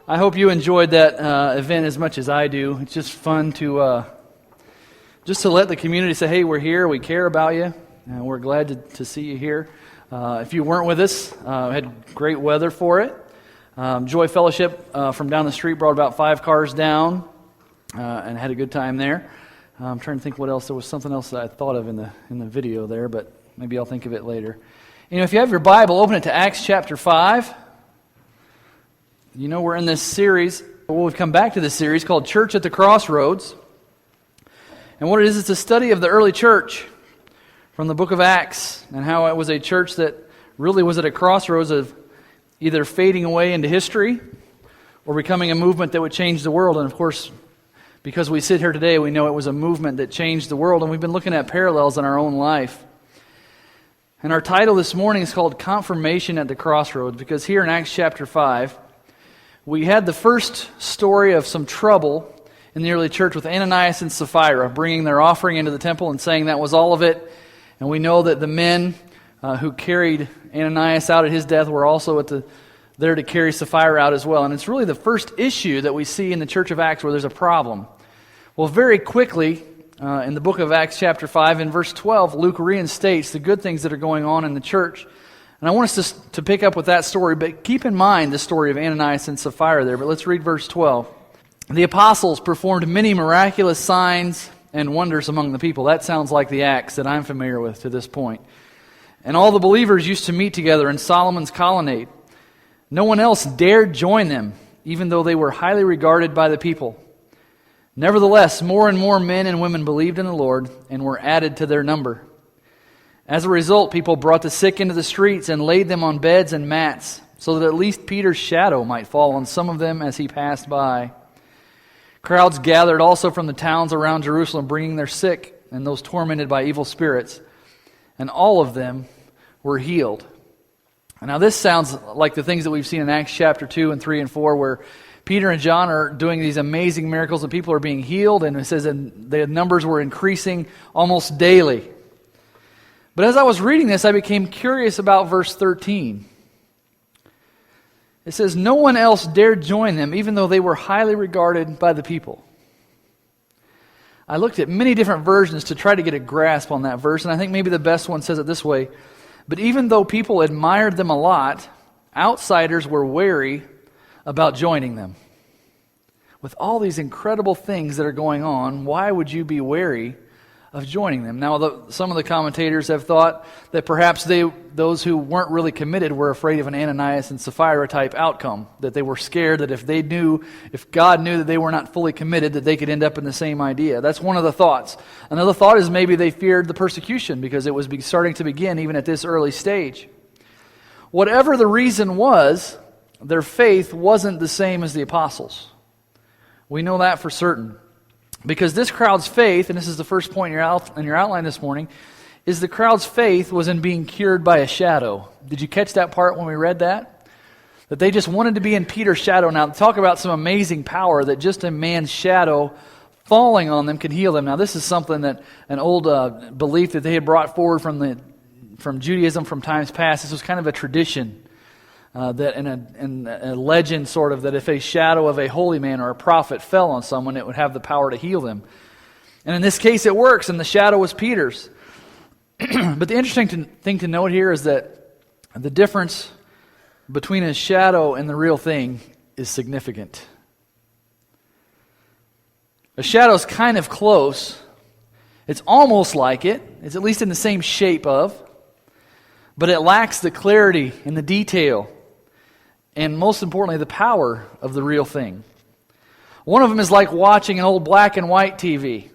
I hope you enjoyed that event as much as I do. It's just fun to let the community say, hey, we're here, we care about you, and we're glad to see you here. If you weren't with us, had great weather for it. Joy Fellowship from down the street brought about 5 cars down and had a good time there. I'm trying to think what else. There was something else that I thought of in the video there, but maybe I'll think of it later. You know, if you have your Bible, open it to Acts chapter 5. You know, we're in this series. We've come back to this series called Church at the Crossroads. And what it is, it's a study of the early church from the book of Acts and how it was a church that really was at a crossroads of either fading away into history or becoming a movement that would change the world. And of course, because we sit here today, we know it was a movement that changed the world, and we've been looking at parallels in our own life. And our title this morning is called Confirmation at the Crossroads, because here in Acts chapter 5, we had the first story of some trouble in the early church with Ananias and Sapphira bringing their offering into the temple and saying that was all of it. And we know that the men who carried Ananias out at his death were also there to carry Sapphira out as well. And it's really the first issue that we see in the church of Acts where there's a problem. Well, very quickly, in the book of Acts chapter 5, in verse 12, Luke reinstates the good things that are going on in the church. And I want us to pick up with that story, but keep in mind the story of Ananias and Sapphira there. But let's read verse 12. The apostles performed many miraculous signs and wonders among the people. That sounds like the Acts that I'm familiar with to this point. And all the believers used to meet together in Solomon's colonnade. No one else dared join them, even though they were highly regarded by the people. Nevertheless, more and more men and women believed in the Lord and were added to their number. As a result, people brought the sick into the streets and laid them on beds and mats, so that at least Peter's shadow might fall on some of them as he passed by. Crowds gathered also from the towns around Jerusalem, bringing their sick and those tormented by evil spirits, and all of them were healed. Now this sounds like the things that we've seen in Acts chapter 2 and 3 and 4, where Peter and John are doing these amazing miracles and people are being healed, and it says that the numbers were increasing almost daily. But as I was reading this, I became curious about verse 13. It says, no one else dared join them, even though they were highly regarded by the people. I looked at many different versions to try to get a grasp on that verse, and I think maybe the best one says it this way. But even though people admired them a lot, outsiders were wary about joining them. With all these incredible things that are going on, why would you be wary of joining them? Now, some of the commentators have thought that perhaps those who weren't really committed were afraid of an Ananias and Sapphira type outcome, that they were scared that if God knew that they were not fully committed, that they could end up in the same idea. That's one of the thoughts. Another thought is maybe they feared the persecution because it was starting to begin even at this early stage. Whatever the reason was, their faith wasn't the same as the apostles. We know that for certain. Because this crowd's faith, and this is the first point in your outline this morning, is the crowd's faith was in being cured by a shadow. Did you catch that part when we read that? That they just wanted to be in Peter's shadow. Now, talk about some amazing power that just a man's shadow falling on them could heal them. Now, this is something that an old belief that they had brought forward from Judaism from times past. This was kind of a tradition. That in a legend sort of, that if a shadow of a holy man or a prophet fell on someone, it would have the power to heal them. And in this case it works, and the shadow was Peter's. But the interesting thing to note here is that the difference between a shadow and the real thing is significant. A shadow's kind of close. It's almost like it. It's at least in the same shape of. But it lacks the clarity and the detail. And most importantly, the power of the real thing. One of them is like watching an old black and white TV.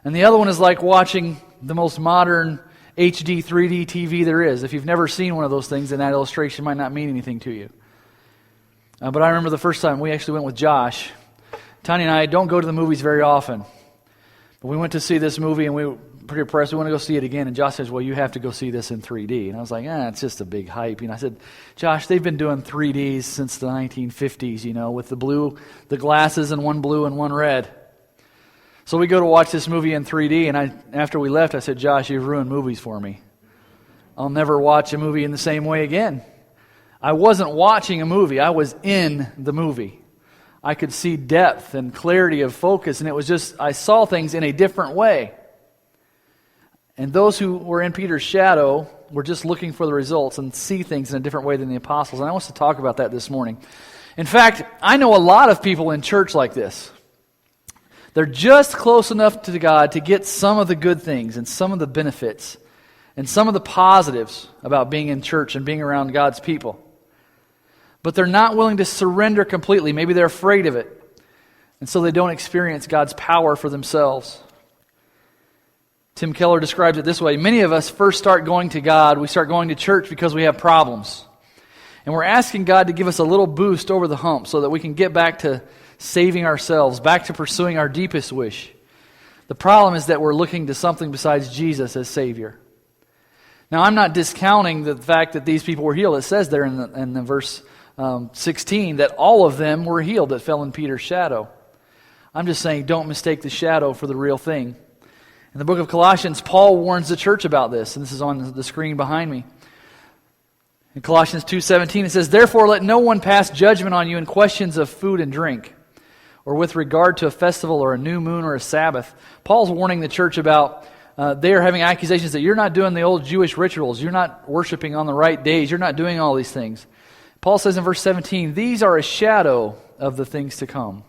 And the other one is like watching the most modern HD 3D TV there is. If you've never seen one of those things, then that illustration might not mean anything to you. But I remember the first time we actually went with Josh. Tanya and I don't go to the movies very often. But we went to see this movie and we were pretty impressed. We want to go see it again. And Josh says, well, you have to go see this in 3D. And I was like, it's just a big hype. I said, Josh, they've been doing 3Ds since the 1950s, with the glasses and one blue and one red. So we go to watch this movie in 3D. And after we left, I said, Josh, you've ruined movies for me. I'll never watch a movie in the same way again. I wasn't watching a movie. I was in the movie. I could see depth and clarity of focus, and it was just, I saw things in a different way. And those who were in Peter's shadow were just looking for the results and see things in a different way than the apostles. And I want us to talk about that this morning. In fact, I know a lot of people in church like this. They're just close enough to God to get some of the good things and some of the benefits and some of the positives about being in church and being around God's people. But they're not willing to surrender completely. Maybe they're afraid of it. And so they don't experience God's power for themselves. Tim Keller describes it this way. Many of us first start going to God, we start going to church because we have problems. And we're asking God to give us a little boost over the hump so that we can get back to saving ourselves, back to pursuing our deepest wish. The problem is that we're looking to something besides Jesus as Savior. Now, I'm not discounting the fact that these people were healed. It says there in the verse 16 that all of them were healed that fell in Peter's shadow. I'm just saying don't mistake the shadow for the real thing. In the book of Colossians, Paul warns the church about this, and this is on the screen behind me. In Colossians 2:17 it says, "Therefore let no one pass judgment on you in questions of food and drink, or with regard to a festival or a new moon or a Sabbath." Paul's warning the church about they are having accusations that you're not doing the old Jewish rituals, you're not worshiping on the right days, you're not doing all these things. Paul says in verse 17, "These are a shadow of the things to come."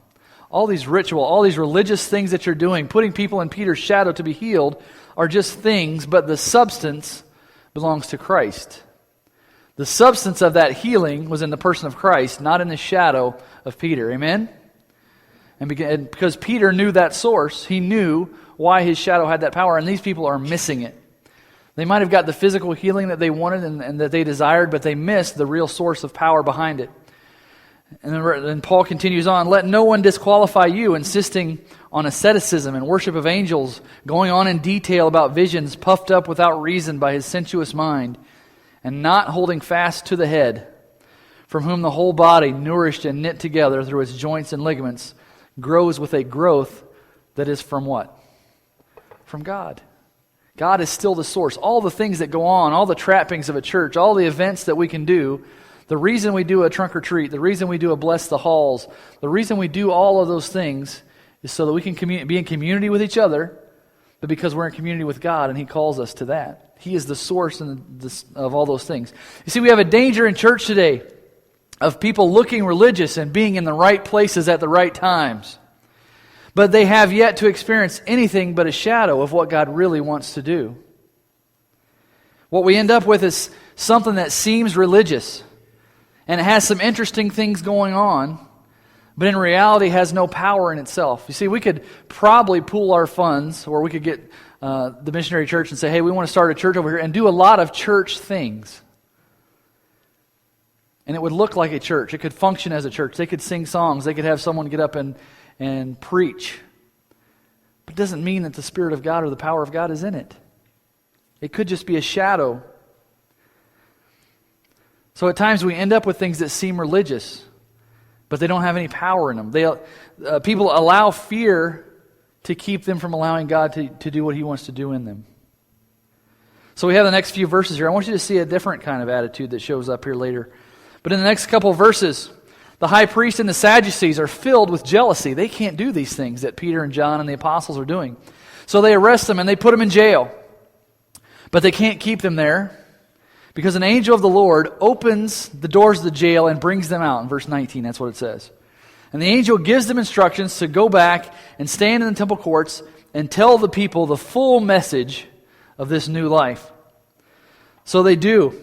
All these ritual, all these religious things that you're doing, putting people in Peter's shadow to be healed, are just things, but the substance belongs to Christ. The substance of that healing was in the person of Christ, not in the shadow of Peter. Amen? And because Peter knew that source, he knew why his shadow had that power, and these people are missing it. They might have got the physical healing that they wanted and that they desired, but they missed the real source of power behind it. And then Paul continues on, "Let no one disqualify you, insisting on asceticism and worship of angels, going on in detail about visions, puffed up without reason by his sensuous mind, and not holding fast to the head, from whom the whole body, nourished and knit together through its joints and ligaments, grows with a growth that is from what? From God." God is still the source. All the things that go on, all the trappings of a church, all the events that we can do, the reason we do a trunk or treat, the reason we do a bless the halls, the reason we do all of those things is so that we can be in community with each other, but because we're in community with God and He calls us to that. He is the source of all those things. You see, we have a danger in church today of people looking religious and being in the right places at the right times. But they have yet to experience anything but a shadow of what God really wants to do. What we end up with is something that seems religious, and it has some interesting things going on, but in reality has no power in itself. You see, we could probably pool our funds, or we could get the missionary church and say, hey, we want to start a church over here, and do a lot of church things. And it would look like a church. It could function as a church. They could sing songs. They could have someone get up and preach. But it doesn't mean that the Spirit of God or the power of God is in it. It could just be a shadow. So at times we end up with things that seem religious, but they don't have any power in them. People allow fear to keep them from allowing God to do what He wants to do in them. So we have the next few verses here. I want you to see a different kind of attitude that shows up here later. But in the next couple of verses, the high priest and the Sadducees are filled with jealousy. They can't do these things that Peter and John and the apostles are doing. So they arrest them and they put them in jail. But they can't keep them there because an angel of the Lord opens the doors of the jail and brings them out. In verse 19, that's what it says. And the angel gives them instructions to go back and stand in the temple courts and tell the people the full message of this new life. So they do.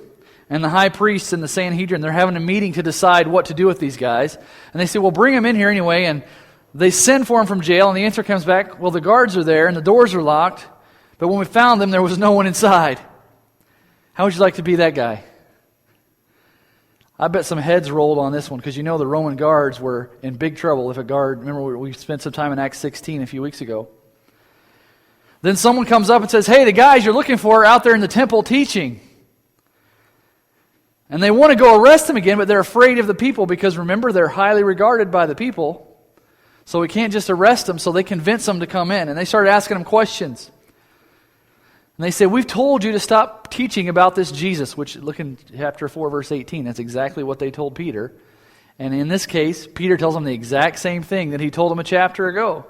And the high priests and the Sanhedrin, they're having a meeting to decide what to do with these guys. And they say, well, bring them in here anyway. And they send for them from jail, and the answer comes back, well, the guards are there, and the doors are locked. But when we found them, there was no one inside. How would you like to be that guy? I bet some heads rolled on this one, because you know the Roman guards were in big trouble if a guard, remember we spent some time in Acts 16 a few weeks ago. Then someone comes up and says, hey, the guys you're looking for are out there in the temple teaching. And they want to go arrest them again, but they're afraid of the people because, remember, they're highly regarded by the people. So we can't just arrest them, so they convince them to come in. And they start asking them questions. And And they say, we've told you to stop teaching about this Jesus, which, look in chapter 4, verse 18. That's exactly what they told Peter. And in this case, Peter tells them the exact same thing that he told them a chapter ago.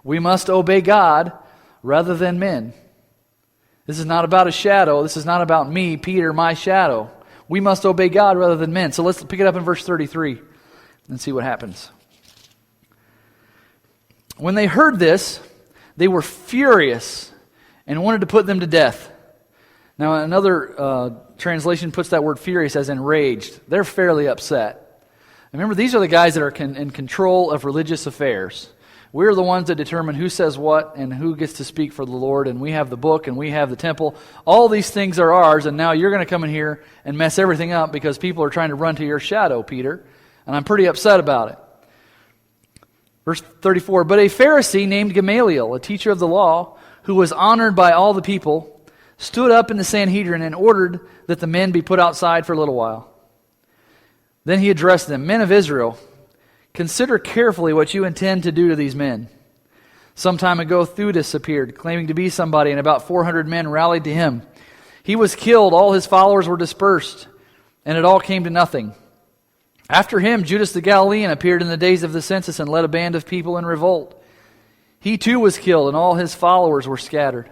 We must obey God rather than men. This is not about a shadow. This is not about me, Peter, my shadow. We must obey God rather than men. So let's pick it up in verse 33 and see what happens. When they heard this, they were furious and wanted to put them to death. Now, another translation puts that word furious as enraged. They're fairly upset. Remember, these are the guys that are in control of religious affairs. We're the ones that determine who says what and who gets to speak for the Lord, and we have the book and we have the temple. All these things are ours, and now you're going to come in here and mess everything up because people are trying to run to your shadow, Peter, and I'm pretty upset about it. Verse 34, but a Pharisee named Gamaliel, a teacher of the law, who was honored by all the people, stood up in the Sanhedrin and ordered that the men be put outside for a little while. Then he addressed them, Men of Israel, consider carefully what you intend to do to these men. Some time ago, Theudas appeared, claiming to be somebody, and about 400 men rallied to him. He was killed, all his followers were dispersed, and it all came to nothing. After him, Judas the Galilean appeared in the days of the census and led a band of people in revolt. He too was killed, and all his followers were scattered.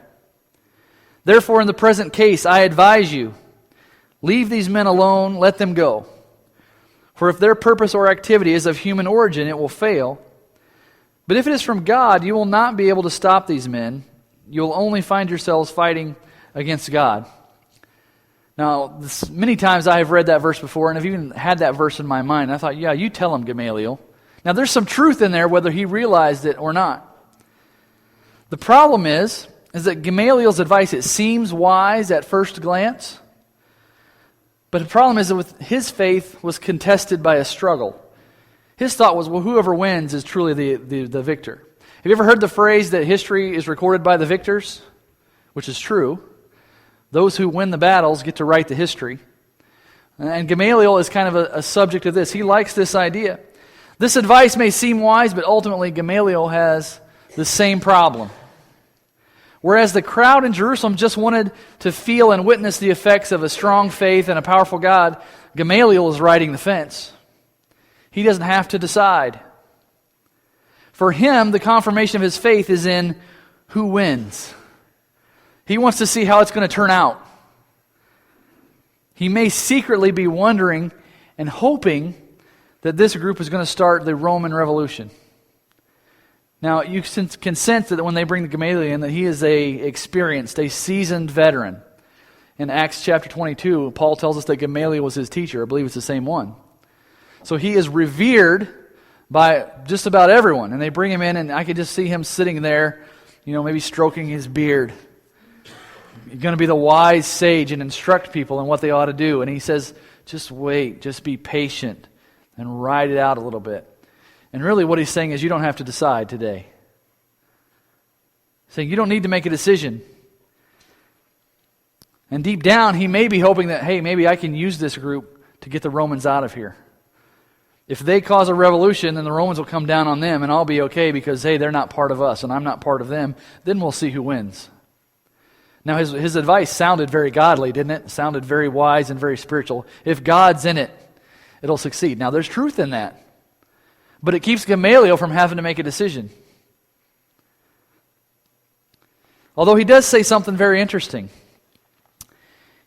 Therefore, in the present case, I advise you, leave these men alone, let them go. For if their purpose or activity is of human origin, it will fail. But if it is from God, you will not be able to stop these men. You will only find yourselves fighting against God. Now, many times I have read that verse before, and I've even had that verse in my mind. I thought, yeah, you tell him, Gamaliel. Now, there's some truth in there, whether he realized it or not. The problem is that Gamaliel's advice, it seems wise at first glance, but the problem is that with his faith was contested by a struggle. His thought was, well, whoever wins is truly the victor. Have you ever heard the phrase that history is recorded by the victors? Which is true. Those who win the battles get to write the history. And Gamaliel is kind of a subject of this. He likes this idea. This advice may seem wise, but ultimately Gamaliel has the same problem. Whereas the crowd in Jerusalem just wanted to feel and witness the effects of a strong faith and a powerful God, Gamaliel is riding the fence. He doesn't have to decide. For him, the confirmation of his faith is in who wins. He wants to see how it's going to turn out. He may secretly be wondering and hoping that this group is going to start the Roman Revolution. Now, you can sense that when they bring the Gamaliel in, that he is a seasoned veteran. In Acts chapter 22, Paul tells us that Gamaliel was his teacher. I believe it's the same one. So he is revered by just about everyone. And they bring him in, and I could just see him sitting there, maybe stroking his beard. He's going to be the wise sage and instruct people in what they ought to do. And he says, just wait, just be patient, and ride it out a little bit. And really what he's saying is you don't have to decide today. He's saying you don't need to make a decision. And deep down, he may be hoping that, hey, maybe I can use this group to get the Romans out of here. If they cause a revolution, then the Romans will come down on them, and I'll be okay because, hey, they're not part of us, and I'm not part of them. Then we'll see who wins. Now, his advice sounded very godly, didn't it? It sounded very wise and very spiritual. If God's in it, it'll succeed. Now, there's truth in that. But it keeps Gamaliel from having to make a decision. Although he does say something very interesting.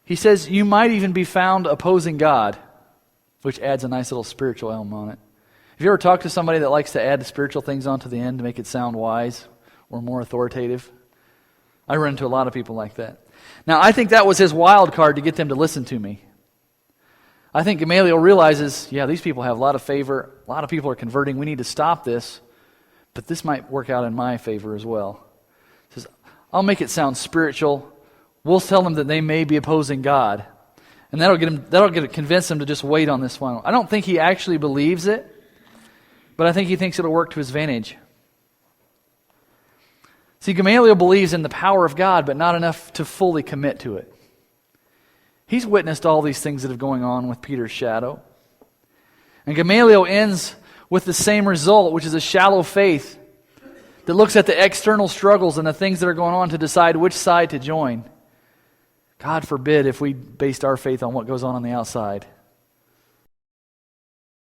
He says, you might even be found opposing God, which adds a nice little spiritual element on it. Have you ever talked to somebody that likes to add spiritual things onto the end to make it sound wise or more authoritative? I run into a lot of people like that. Now, I think that was his wild card to get them to listen to me. I think Gamaliel realizes, yeah, these people have a lot of favor. A lot of people are converting. We need to stop this. But this might work out in my favor as well. He says, I'll make it sound spiritual. We'll tell them that they may be opposing God. And that'll convince them to just wait on this one. I don't think he actually believes it. But I think he thinks it'll work to his advantage. See, Gamaliel believes in the power of God, but not enough to fully commit to it. He's witnessed all these things that are going on with Peter's shadow. And Gamaliel ends with the same result, which is a shallow faith that looks at the external struggles and the things that are going on to decide which side to join. God forbid if we based our faith on what goes on the outside.